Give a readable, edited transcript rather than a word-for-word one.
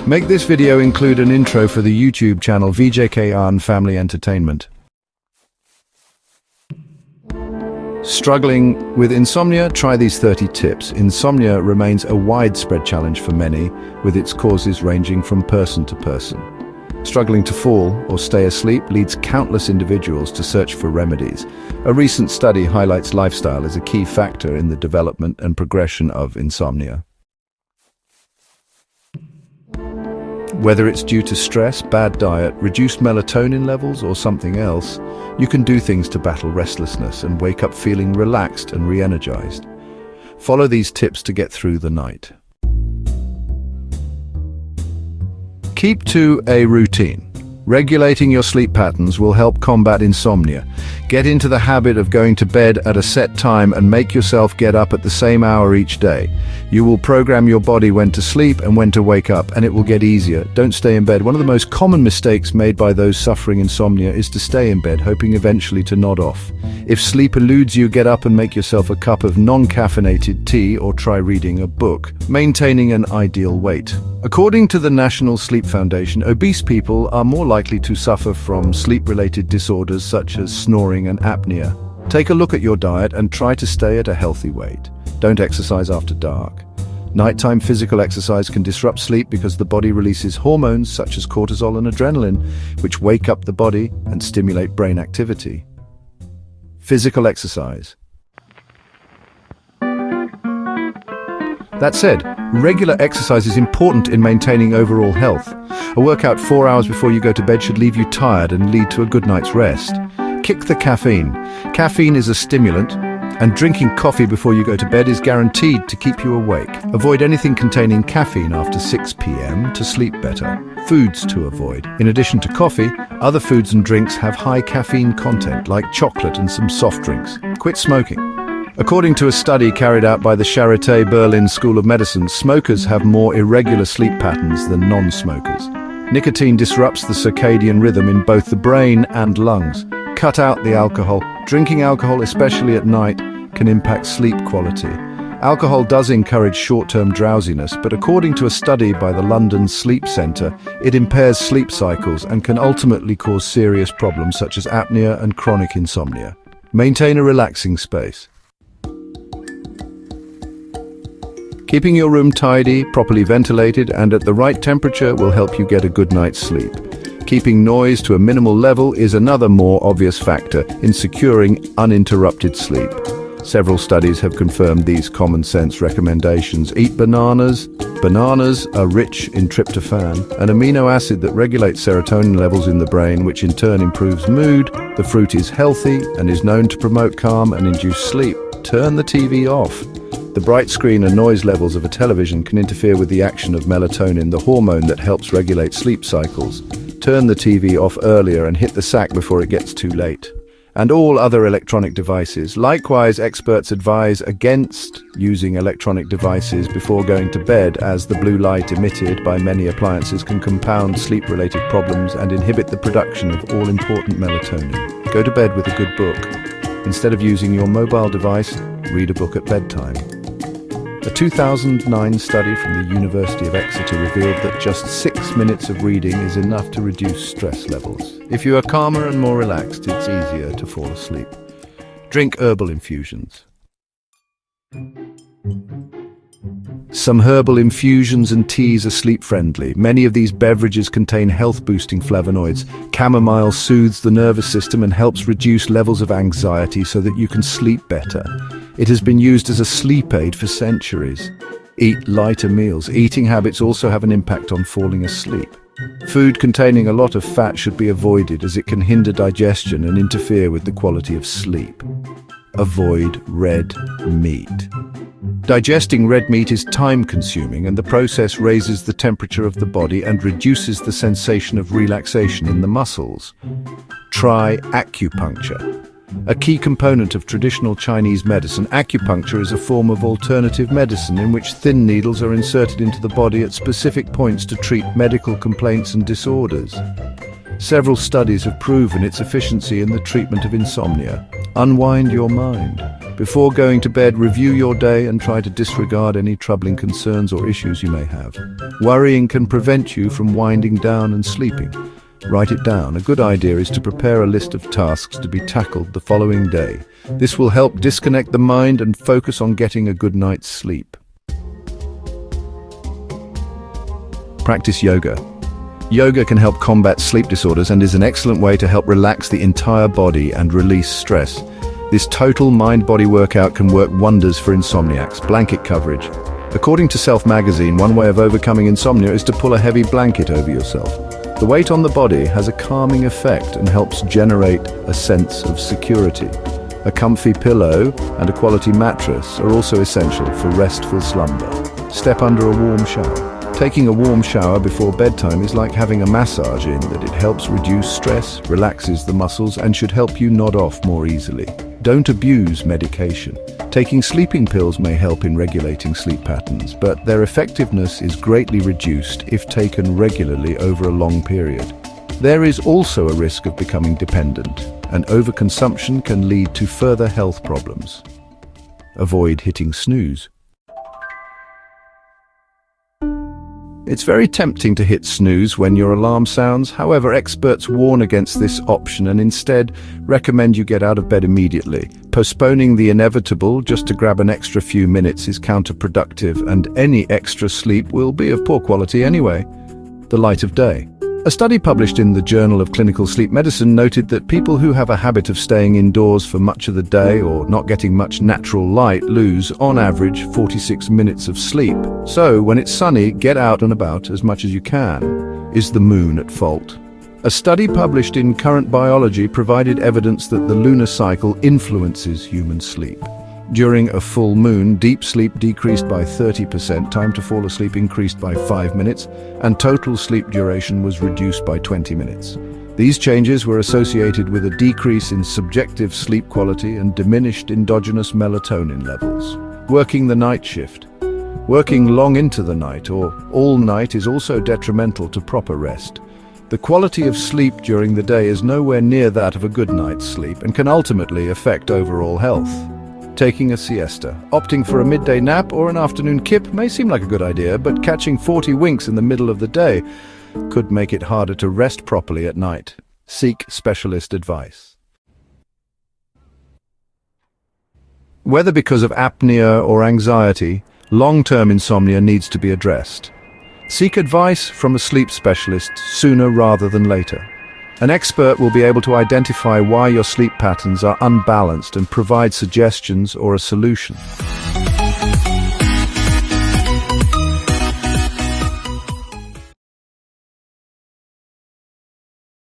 Make this video include an intro for the YouTube channel Vjkhan-Family-Entertainment. Struggling with insomnia? Try these 30 tips. Insomnia remains a widespread challenge for many, with its causes ranging from person to person. Struggling to fall or stay asleep leads countless individuals to search for remedies. A recent study highlights lifestyle as a key factor in the development and progression of insomnia. Whether it's due to stress, bad diet, reduced melatonin levels, or something else, you can do things to battle restlessness and wake up feeling relaxed and re-energized. Follow these tips to get through the night. Keep to a routine. Regulating your sleep patterns will help combat insomnia. Get into the habit of going to bed at a set time and make yourself get up at the same hour each day. You will program your body when to sleep and when to wake up, and it will get easier. Don't stay in bed. One of the most common mistakes made by those suffering insomnia is to stay in bed, hoping eventually to nod off. If sleep eludes you, get up and make yourself a cup of non-caffeinated tea or try reading a book. Maintaining an ideal weight. According to the National Sleep Foundation, obese people are more likely to suffer from sleep-related disorders such as snoring and apnea. Take a look at your diet and try to stay at a healthy weight. Don't exercise after dark. Nighttime physical exercise can disrupt sleep because the body releases hormones such as cortisol and adrenaline, which wake up the body and stimulate brain activity. Physical exercise. That said, regular exercise is important in maintaining overall health. A workout 4 hours before you go to bed should leave you tired and lead to a good night's rest. Kick the caffeine. Caffeine is a stimulant, and drinking coffee before you go to bed is guaranteed to keep you awake. Avoid anything containing caffeine after 6 p.m. to sleep better. Foods to avoid. In addition to coffee, other foods and drinks have high caffeine content, like chocolate and some soft drinks. Quit smoking. According to a study carried out by the Charité Berlin School of Medicine, smokers have more irregular sleep patterns than non-smokers. Nicotine disrupts the circadian rhythm in both the brain and lungs. Cut out the alcohol. Drinking alcohol, especially at night, can impact sleep quality. Alcohol does encourage short-term drowsiness, but according to a study by the London Sleep Centre, it impairs sleep cycles and can ultimately cause serious problems such as apnea and chronic insomnia. Maintain a relaxing space. Keeping your room tidy, properly ventilated, and at the right temperature will help you get a good night's sleep. Keeping noise to a minimal level is another more obvious factor in securing uninterrupted sleep. Several studies have confirmed these common-sense recommendations. Eat bananas. Bananas are rich in tryptophan, an amino acid that regulates serotonin levels in the brain, which in turn improves mood. The fruit is healthy and is known to promote calm and induce sleep. Turn the TV off. The bright screen and noise levels of a television can interfere with the action of melatonin, the hormone that helps regulate sleep cycles. Turn the TV off earlier and hit the sack before it gets too late. And all other electronic devices. Likewise, experts advise against using electronic devices before going to bed, as the blue light emitted by many appliances can compound sleep-related problems and inhibit the production of all-important melatonin. Go to bed with a good book. Instead of using your mobile device, read a book at bedtime. A 2009 study from the University of Exeter revealed that just 6 minutes of reading is enough to reduce stress levels. If you are calmer and more relaxed, it's easier to fall asleep. Drink herbal infusions. Some herbal infusions and teas are sleep-friendly. Many of these beverages contain health-boosting flavonoids. Chamomile soothes the nervous system and helps reduce levels of anxiety so that you can sleep better. It has been used as a sleep aid for centuries. Eat lighter meals. Eating habits also have an impact on falling asleep. Food containing a lot of fat should be avoided, as it can hinder digestion and interfere with the quality of sleep. Avoid red meat. Digesting red meat is time-consuming, and the process raises the temperature of the body and reduces the sensation of relaxation in the muscles. Try acupuncture. A key component of traditional Chinese medicine, acupuncture is a form of alternative medicine in which thin needles are inserted into the body at specific points to treat medical complaints and disorders. Several studies have proven its efficiency in the treatment of insomnia. Unwind your mind. Before going to bed, review your day and try to disregard any troubling concerns or issues you may have. Worrying can prevent you from winding down and sleeping. Write it down. A good idea is to prepare a list of tasks to be tackled the following day. This will help disconnect the mind and focus on getting a good night's sleep. Practice yoga. Yoga can help combat sleep disorders and is an excellent way to help relax the entire body and release stress. This total mind-body workout can work wonders for insomniacs. Blanket coverage. According to Self magazine, one way of overcoming insomnia is to pull a heavy blanket over yourself. The weight on the body has a calming effect and helps generate a sense of security. A comfy pillow and a quality mattress are also essential for restful slumber. Step under a warm shower. Taking a warm shower before bedtime is like having a massage in that it helps reduce stress, relaxes the muscles, and should help you nod off more easily. Don't abuse medication. Taking sleeping pills may help in regulating sleep patterns, but their effectiveness is greatly reduced if taken regularly over a long period. There is also a risk of becoming dependent, and overconsumption can lead to further health problems. Avoid hitting snooze. It's very tempting to hit snooze when your alarm sounds. However, experts warn against this option and instead recommend you get out of bed immediately. Postponing the inevitable just to grab an extra few minutes is counterproductive, and any extra sleep will be of poor quality anyway. The light of day. A study published in the Journal of Clinical Sleep Medicine noted that people who have a habit of staying indoors for much of the day or not getting much natural light lose, on average, 46 minutes of sleep. So, when it's sunny, get out and about as much as you can. Is the moon at fault? A study published in Current Biology provided evidence that the lunar cycle influences human sleep. During a full moon, deep sleep decreased by 30%, time to fall asleep increased by 5 minutes, and total sleep duration was reduced by 20 minutes. These changes were associated with a decrease in subjective sleep quality and diminished endogenous melatonin levels. Working the night shift. Working long into the night or all night is also detrimental to proper rest. The quality of sleep during the day is nowhere near that of a good night's sleep and can ultimately affect overall health. Taking a siesta. Opting for a midday nap or an afternoon kip may seem like a good idea, but catching 40 winks in the middle of the day could make it harder to rest properly at night. Seek specialist advice. Whether because of apnea or anxiety, long-term insomnia needs to be addressed. Seek advice from a sleep specialist sooner rather than later. An expert will be able to identify why your sleep patterns are unbalanced and provide suggestions or a solution.